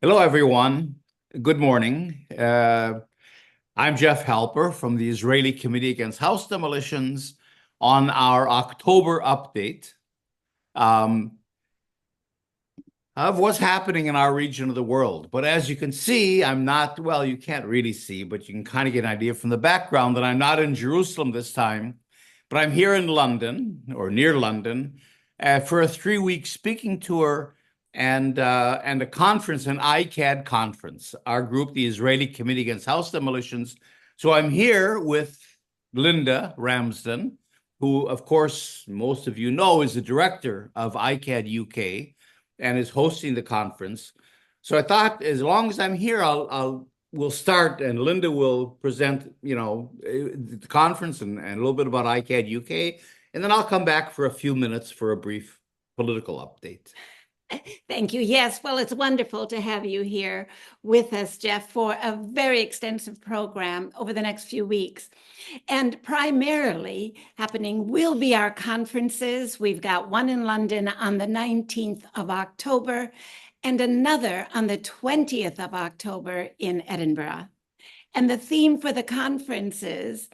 Hello, everyone. Good morning. I'm Jeff Halper from the Israeli Committee Against House Demolitions on our October update um, of what's happening in our region of the world. But as you can see, I'm not, well, you can't really see, but you can kind of get an idea from the background that I'm not in Jerusalem this time, but I'm here in London or near London for a 3-week speaking tour and a conference, an ICAHD conference, our group, the Israeli Committee Against House Demolitions. So I'm here with Linda Ramsden, who, of course, most of you know, is the director of ICAHD UK and is hosting the conference. So I thought, as long as I'm here, we'll start, and Linda will present, the conference and a little bit about ICAHD UK, and then I'll come back for a few minutes for a brief political update. Thank you. Yes, well, it's wonderful to have you here with us, Jeff, for a very extensive program over the next few weeks. And primarily happening will be our conferences. We've got one in London on the 19th of October and another on the 20th of October in Edinburgh. And the theme for the conferences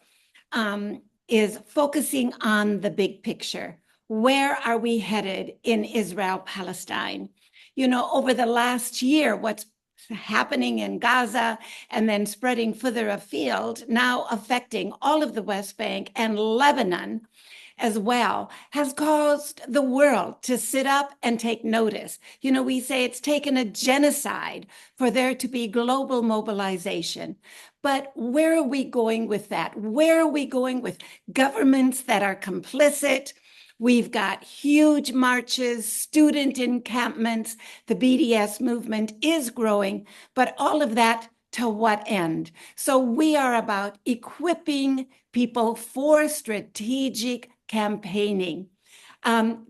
is focusing on the big picture. Where are we headed in Israel-Palestine? You know, over the last year, what's happening in Gaza and then spreading further afield, now affecting all of the West Bank and Lebanon as well, has caused the world to sit up and take notice. You know, we say it's taken a genocide for there to be global mobilization. But where are we going with that? Where are we going with governments that are complicit? We've got huge marches, student encampments. The BDS movement is growing, but all of that to what end? So we are about equipping people for strategic campaigning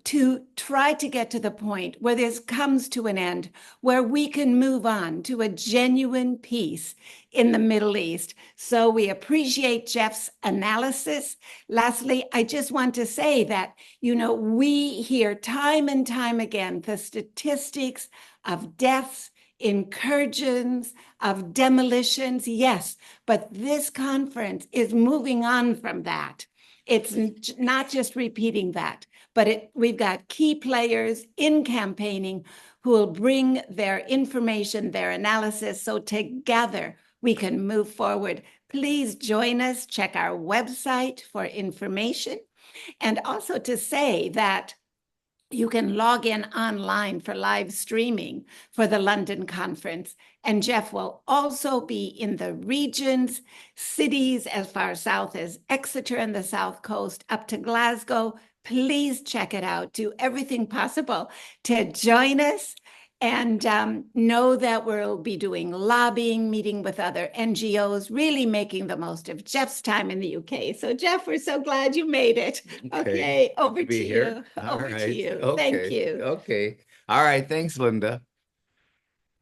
to try to get to the point where this comes to an end, where we can move on to a genuine peace in the Middle East. So we appreciate Jeff's analysis. Lastly, I just want to say that, you know, we hear time and time again the statistics of deaths, incursions, of demolitions, yes, but this conference is moving on from that. It's not just repeating that, but we've got key players in campaigning who will bring their information, their analysis, so together we can move forward. Please join us, check our website for information, and also to say that you can log in online for live streaming for the London conference. And Jeff will also be in the regions, cities as far south as Exeter and the South Coast up to Glasgow. Please check it out. Do everything possible to join us. And know that we'll be doing lobbying, meeting with other NGOs, really making the most of Jeff's time in the UK. So, Jeff, we're so glad you made it. Okay, over to you. Over to you. Thank you. Okay. All right. Thanks, Linda.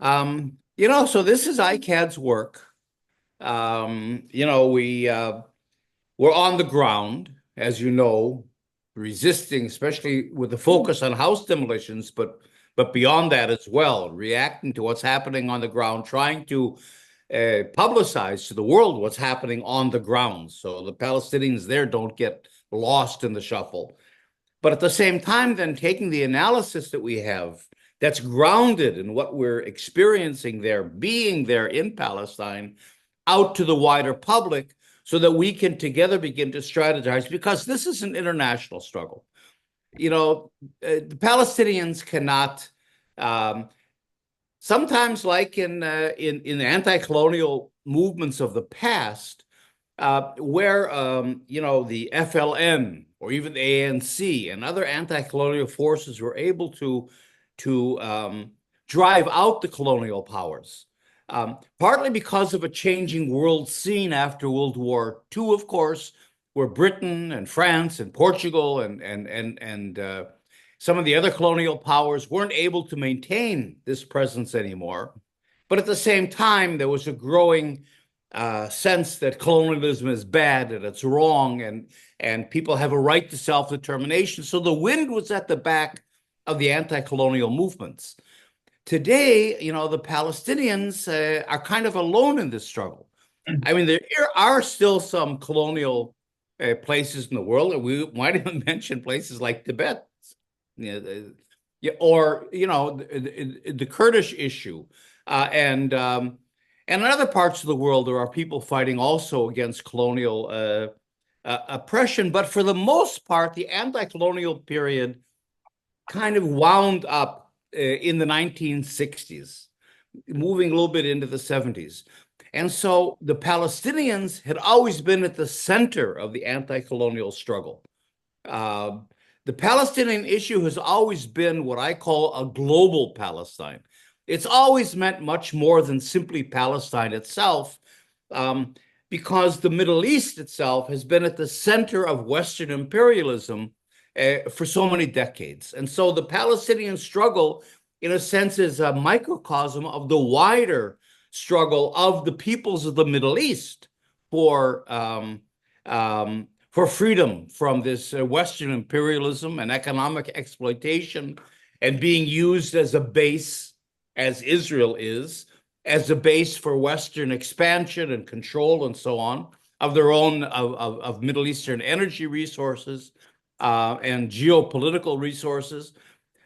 So this is ICAHD's work. We're on the ground, as you know, resisting, especially with the focus on house demolitions, but beyond that as well, reacting to what's happening on the ground, trying to publicize to the world what's happening on the ground so the Palestinians there don't get lost in the shuffle. But at the same time, then taking the analysis that we have that's grounded in what we're experiencing there, being there in Palestine, out to the wider public so that we can together begin to strategize, because this is an international struggle. The Palestinians cannot, sometimes like in anti-colonial movements of the past, where the FLN or even the ANC and other anti-colonial forces were able to drive out the colonial powers, partly because of a changing world scene after World War II, of course, where Britain and France and Portugal and some of the other colonial powers weren't able to maintain this presence anymore. But at the same time, there was a growing sense that colonialism is bad and it's wrong, and people have a right to self-determination. So the wind was at the back of the anti-colonial movements. today, the Palestinians are kind of alone in this struggle. I mean, there are still some colonial places in the world, and we might even mention places like Tibet, or the Kurdish issue, and in other parts of the world, there are people fighting also against colonial oppression. But for the most part, the anti-colonial period kind of wound up in the 1960s, moving a little bit into the 70s. And so the Palestinians had always been at the center of the anti-colonial struggle. Uh, the Palestinian issue has always been what I call a global Palestine. It's always meant much more than simply Palestine itself, um, because the Middle East itself has been at the center of Western imperialism for so many decades. And so the Palestinian struggle, in a sense, is a microcosm of the wider struggle of the peoples of the Middle East for freedom from this Western imperialism and economic exploitation, and being used as a base, as Israel is, as a base for Western expansion and control and so on of their own of Middle Eastern energy resources and geopolitical resources.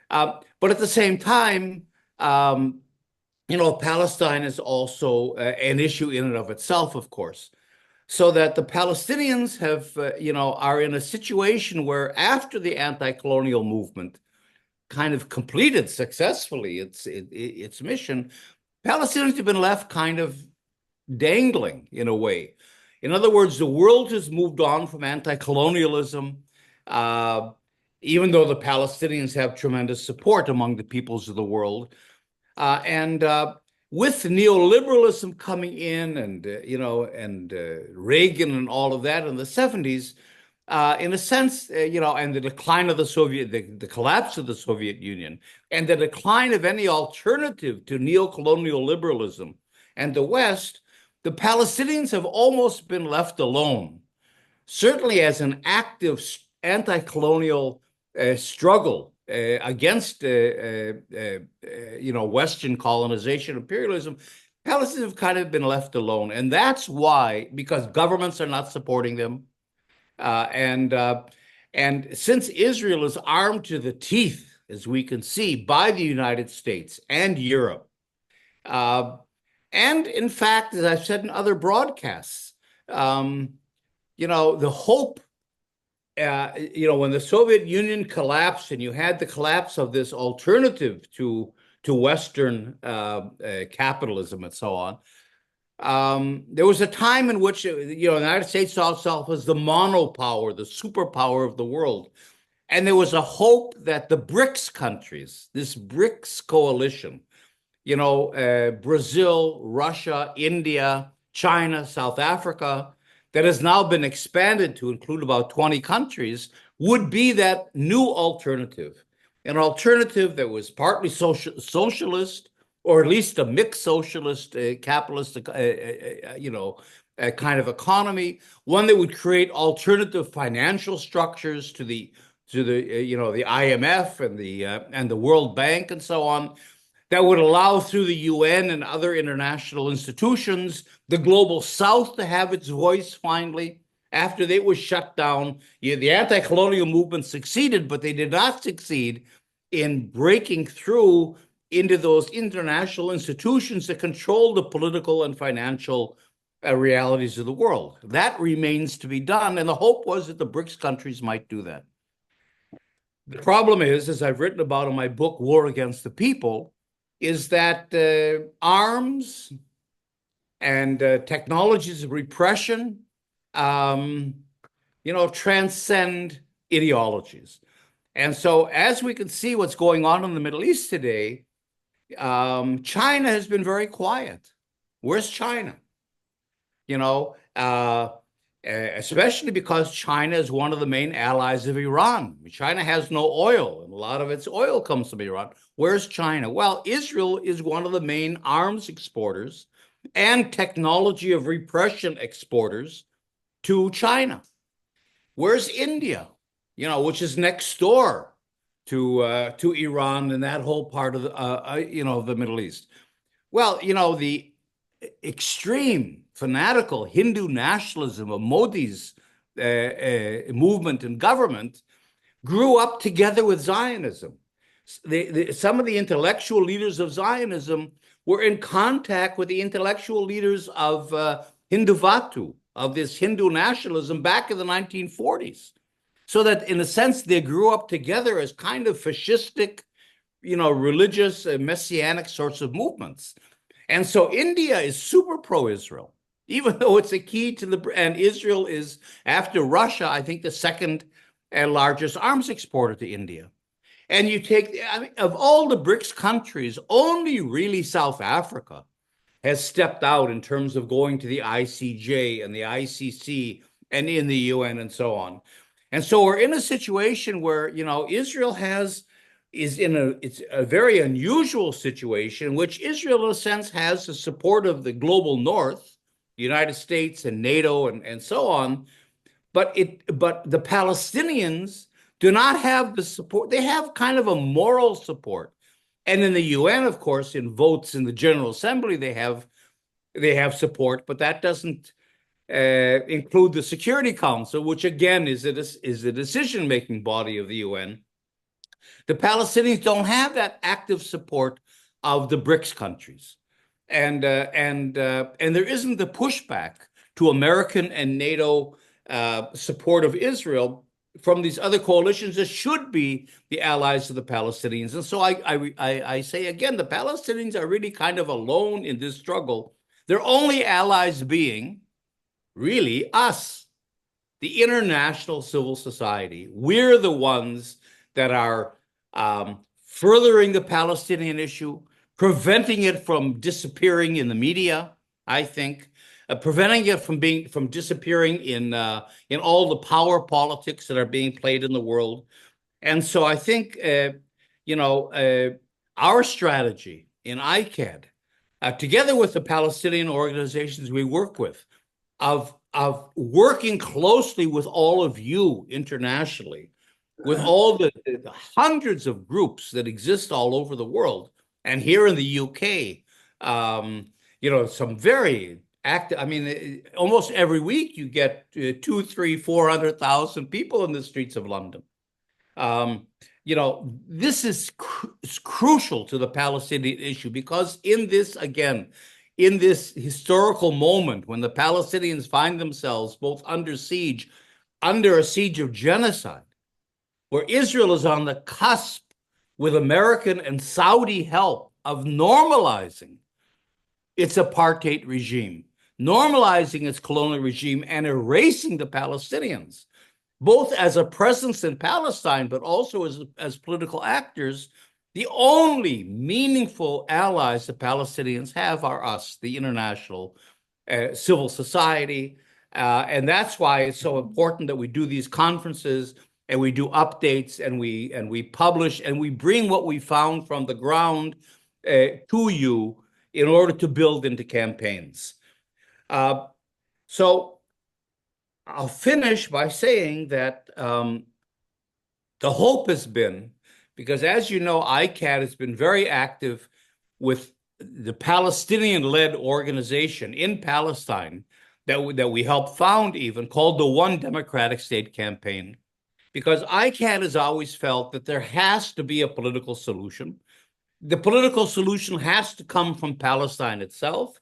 But at the same time, Palestine is also an issue in and of itself, of course. So that the Palestinians are in a situation where, after the anti-colonial movement kind of completed successfully its mission, Palestinians have been left kind of dangling in a way. In other words, the world has moved on from anti-colonialism, even though the Palestinians have tremendous support among the peoples of the world. And with neoliberalism coming in, and Reagan and all of that in the 70s, in a sense, and the decline of the collapse of the Soviet Union, and the decline of any alternative to neocolonial liberalism and the West, the Palestinians have almost been left alone, certainly as an active anti-colonial struggle against Western colonization, imperialism. Palestinians have kind of been left alone, and that's why, because governments are not supporting them, and since Israel is armed to the teeth, as we can see, by the United States and Europe, and in fact, as I've said in other broadcasts, the hope. When the Soviet Union collapsed, and you had the collapse of this alternative to Western capitalism and so on, there was a time in which the United States saw itself as the monopower, the superpower of the world, and there was a hope that the BRICS countries, this BRICS coalition, Brazil, Russia, India, China, South Africa, that has now been expanded to include about 20 countries, would be that new alternative, an alternative that was partly socialist, or at least a mixed socialist, capitalist, kind of economy, one that would create alternative financial structures to the IMF and the World Bank and so on, that would allow, through the UN and other international institutions, the global South to have its voice finally. After they was shut down, the anti-colonial movement succeeded, but they did not succeed in breaking through into those international institutions that control the political and financial realities of the world. That remains to be done, and the hope was that the BRICS countries might do that. The problem is, as I've written about in my book, War Against the People, is that arms and technologies of repression, transcend ideologies. And so, as we can see what's going on in the Middle East today, China has been very quiet. Where's China? Especially because China is one of the main allies of Iran. China has no oil, and a lot of its oil comes from Iran. Where's China? Well, Israel is one of the main arms exporters and technology of repression exporters to China. Where's India? Which is next door to Iran and that whole part of the Middle East. Well, the extreme fanatical Hindu nationalism of Modi's movement and government grew up together with Zionism. Some of the intellectual leaders of Zionism were in contact with the intellectual leaders of Hinduvatu, of this Hindu nationalism back in the 1940s. So that in a sense, they grew up together as kind of fascistic, religious, messianic sorts of movements. And so India is super pro-Israel, even though it's a key to and Israel is, after Russia, I think the second largest arms exporter to India. And you take, of all the BRICS countries, only really South Africa has stepped out in terms of going to the ICJ and the ICC and in the UN and so on. And so we're in a situation where, Israel it's a very unusual situation in which Israel, in a sense, has the support of the global North, the United States and NATO and so on. But the Palestinians do not have the support. They have kind of a moral support. And in the UN, of course, in votes in the General Assembly, they have support, but that doesn't include the Security Council, which again is the decision-making body of the UN. The Palestinians don't have that active support of the BRICS countries, and there isn't the pushback to American and NATO support of Israel from these other coalitions that should be the allies of the Palestinians. And so I say again, the Palestinians are really kind of alone in this struggle. Their only allies being really us, the international civil society. We're the ones that are furthering the Palestinian issue, preventing it from disappearing in the media, I think, preventing it from disappearing in all the power politics that are being played in the world. And so I think our strategy in ICAHD, together with the Palestinian organizations we work with, of working closely with all of you internationally, with all the hundreds of groups that exist all over the world, and here in the UK, some very active. I mean, almost every week you get 200,000, 300,000, 400,000 people in the streets of London. This is crucial to the Palestinian issue because in this historical moment when the Palestinians find themselves both under a siege of genocide, where Israel is on the cusp with American and Saudi help of normalizing its apartheid regime, normalizing its colonial regime and erasing the Palestinians, both as a presence in Palestine, but also as political actors. The only meaningful allies the Palestinians have are us, the international civil society. And that's why it's so important that we do these conferences and we do updates and we publish and we bring what we found from the ground to you in order to build into campaigns. So I'll finish by saying that the hope has been, because as you know, ICAHD has been very active with the Palestinian-led organization in Palestine that we helped found, even called the One Democratic State Campaign, because ICAHD has always felt that there has to be a political solution. The political solution has to come from Palestine itself,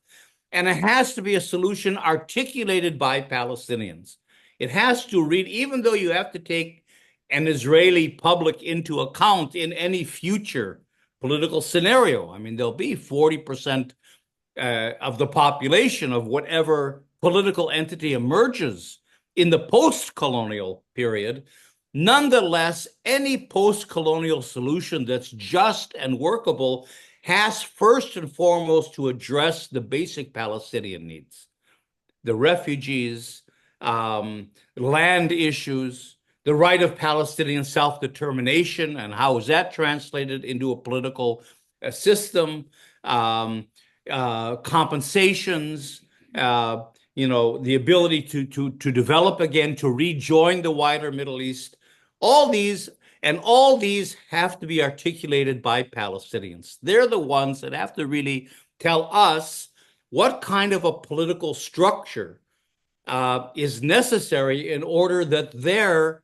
and it has to be a solution articulated by Palestinians. It has to read, even though you have to take an Israeli public into account in any future political scenario. I mean, there'll be 40% of the population of whatever political entity emerges in the post-colonial period. Nonetheless, any post-colonial solution that's just and workable has first and foremost to address the basic Palestinian needs, the refugees, land issues, the right of Palestinian self-determination, and how is that translated into a political system, compensations, the ability to develop again, to rejoin the wider Middle East. All these, And all these have to be articulated by Palestinians. They're the ones that have to really tell us what kind of a political structure is necessary in order that their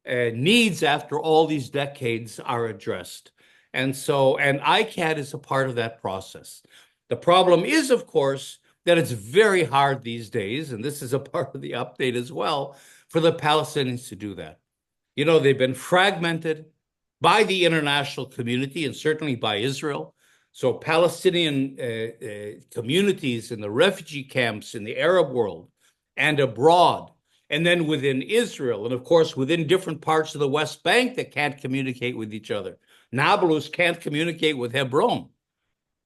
needs after all these decades are addressed. And ICAHD is a part of that process. The problem is, of course, that it's very hard these days, and this is a part of the update as well, for the Palestinians to do that. You know, they've been fragmented by the international community and certainly by Israel. So Palestinian communities in the refugee camps in the Arab world and abroad, and then within Israel, and of course within different parts of the West Bank that can't communicate with each other. Nablus can't communicate with Hebron.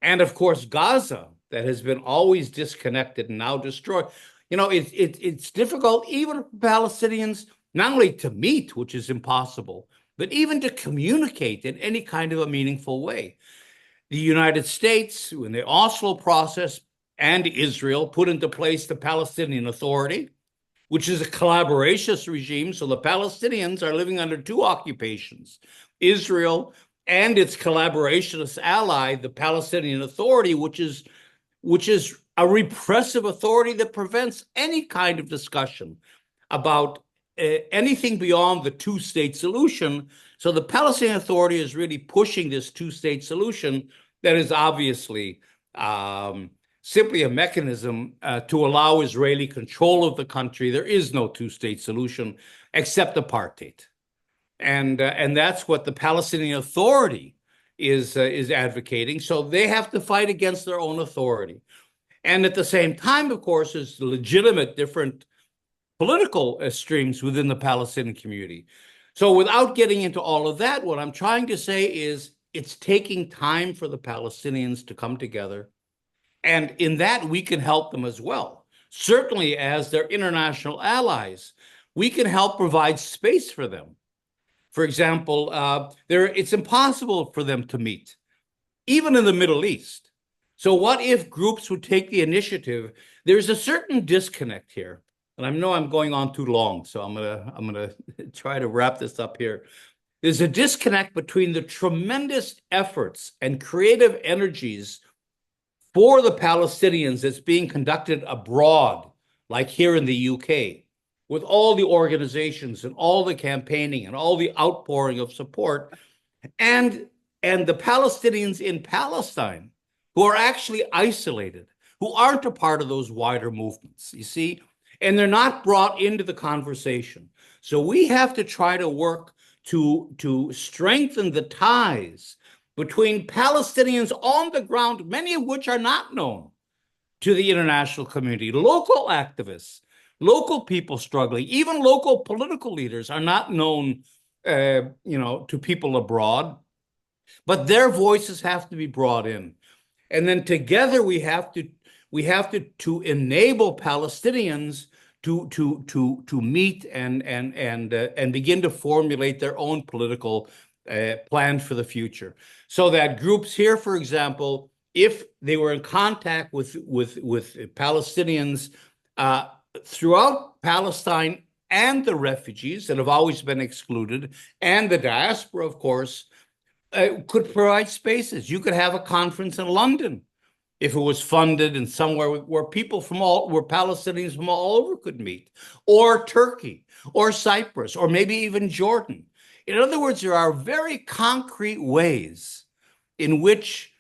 And of course, Gaza, that has been always disconnected and now destroyed. You know, it's difficult even for Palestinians not only to meet, which is impossible, but even to communicate in any kind of a meaningful way. The United States, in the Oslo process, and Israel put into place the Palestinian Authority, which is a collaborationist regime. So the Palestinians are living under two occupations, Israel and its collaborationist ally, the Palestinian Authority, which is a repressive authority that prevents any kind of discussion about anything beyond the two-state solution. So the Palestinian Authority is really pushing this two-state solution that is obviously simply a mechanism to allow Israeli control of the country. There is no two-state solution except apartheid. And that's what the Palestinian Authority is advocating. So they have to fight against their own authority. And at the same time, of course, there's legitimate different political streams within the Palestinian community. So without getting into all of that, what I'm trying to say is it's taking time for the Palestinians to come together. And in that, we can help them as well. Certainly, as their international allies, we can help provide space for them. For example, it's impossible for them to meet, even in the Middle East. So what if groups would take the initiative? There's a certain disconnect here. And I know I'm going on too long, so I'm gonna try to wrap this up here. There's a disconnect between the tremendous efforts and creative energies for the Palestinians that's being conducted abroad, like here in the UK, with all the organizations and all the campaigning and all the outpouring of support, and the Palestinians in Palestine who are actually isolated, who aren't a part of those wider movements, you see? And they're not brought into the conversation. So we have to try to work to strengthen the ties between Palestinians on the ground, many of which are not known to the international community, local activists, local people struggling, even local political leaders are not known, to people abroad, but their voices have to be brought in. And then together we have to enable Palestinians to meet and begin to formulate their own political plan for the future. So that groups here, for example, if they were in contact with Palestinians throughout Palestine and the refugees that have always been excluded, and the diaspora, of course, could provide spaces. You could have a conference in London if it was funded and somewhere where Palestinians from all over could meet, or Turkey, or Cyprus, or maybe even Jordan. In other words, there are very concrete ways in which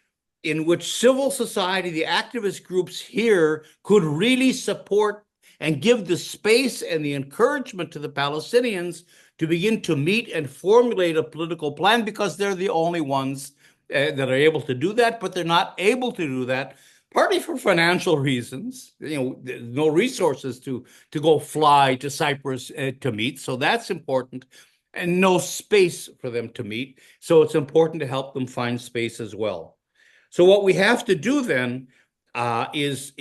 civil society, the activist groups here, could really support and give the space and the encouragement to the Palestinians to begin to meet and formulate a political plan, because they're the only ones that are able to do that, but they're not able to do that, partly for financial reasons. No resources to go fly to Cyprus to meet, so that's important, and no space for them to meet. So it's important to help them find space as well. So what we have to do then is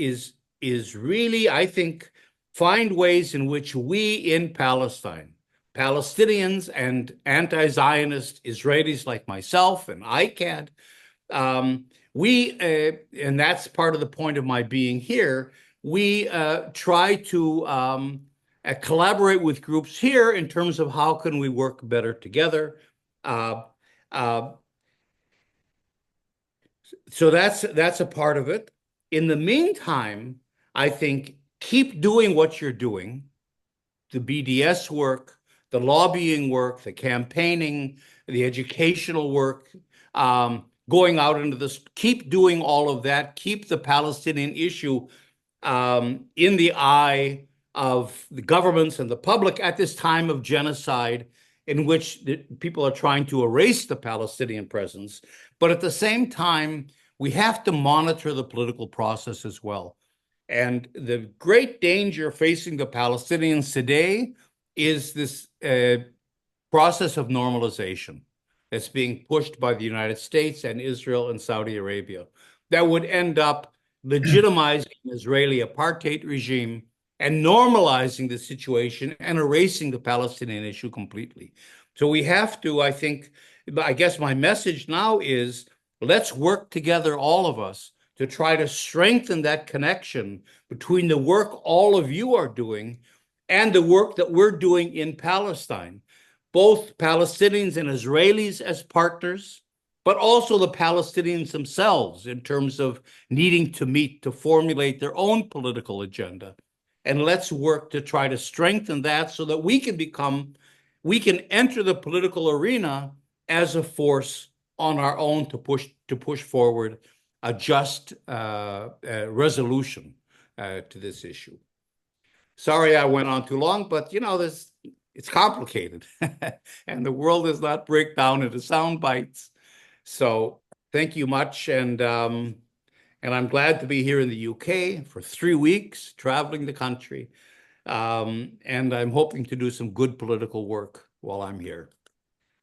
really, I think, find ways in which we in Palestine, Palestinians and anti-Zionist Israelis like myself and ICAHD, and that's part of the point of my being here, we try to collaborate with groups here in terms of how can we work better together, Uh, uh, so that's a part of it. In the meantime, I think keep doing what you're doing, the BDS work, the lobbying work, the campaigning, the educational work, going out into this, keep doing all of that, keep the Palestinian issue in the eye of the governments and the public at this time of genocide in which people are trying to erase the Palestinian presence. But at the same time, we have to monitor the political process as well. And the great danger facing the Palestinians today is this process of normalization that's being pushed by the United States and Israel and Saudi Arabia that would end up legitimizing the Israeli apartheid regime and normalizing the situation and erasing the Palestinian issue completely. So we have to, I guess my message now is let's work together, all of us, to try to strengthen that connection between the work all of you are doing and the work that we're doing in Palestine, both Palestinians and Israelis as partners, but also the Palestinians themselves in terms of needing to meet to formulate their own political agenda. And let's work to try to strengthen that so that we can enter the political arena as a force on our own to push forward a just resolution to this issue. Sorry I went on too long, but it's complicated and the world does not break down into sound bites. So thank you much. And I'm glad to be here in the UK for 3 weeks, traveling the country. And I'm hoping to do some good political work while I'm here.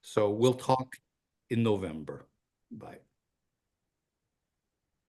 So we'll talk in November. Bye.